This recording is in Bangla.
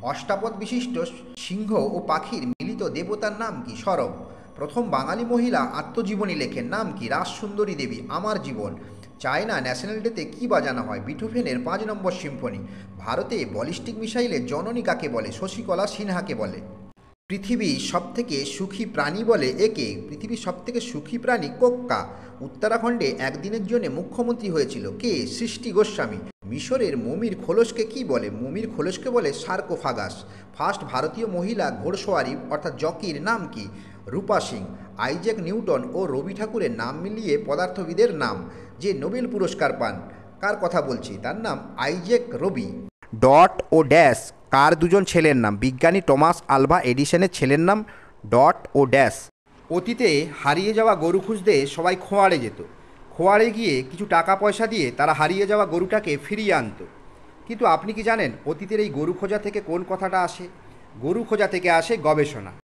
অষ্টাপদ বিশিষ্ট সিংহ ও পাখির মিলিত দেবতার নাম কি? সরব। প্রথম বাঙালি মহিলা আত্মজীবনী লেখেন, নাম কি? রাসসুন্দরী দেবী। আমার জীবন। চায়না ন্যাশনাল ডেতে কী বাজানো হয়? বিটোফেনের 5 নম্বর সিম্ফনি। ভারতে ব্যালিস্টিক মিসাইলের জননী কাকে বলে? শশীকলা সিনহাকে বলে। পৃথিবীর সবথেকে সুখী প্রাণী বলে একে? পৃথিবীর সবথেকে সুখী প্রাণী কোক্কা। উত্তরাখণ্ডে একদিনের জন্য মুখ্যমন্ত্রী হয়েছিল কে? সৃষ্টি গোস্বামী। মিশরের মমির খোলসকে কি বলে? মমির খোলসকে বলে সার্কোফাগাস। ফার্স্ট ভারতীয় মহিলা ঘোড়সওয়ারি অর্থাৎ জকির নাম কি? রূপা সিং। আইজ্যাক নিউটন ও রবি ঠাকুরের নাম মিলিয়ে পদার্থবিদের নাম। যে নোবেল পুরস্কার পান, কার কথা বলছি? তার নাম আইজ্যাক রবি। ডট ও ড্যাশ কার দুজন ছেলের নাম? বিজ্ঞানী টমাস আলভা এডিসনের ছেলের নাম ডট ও ড্যাশ। অতীতে হারিয়ে যাওয়া গরু খুঁজতে সবাই খোয়াড়ে যেত। খোয়াড়ে গিয়ে কিছু টাকা পয়সা দিয়ে তারা হারিয়ে যাওয়া গরুটাকে ফিরিয়ে আনতো। কিন্তু আপনি কি জানেন অতীতের এই গরু খোঁজা থেকে কোন কথাটা আসে? গরু খোঁজা থেকে আসে গবেষণা।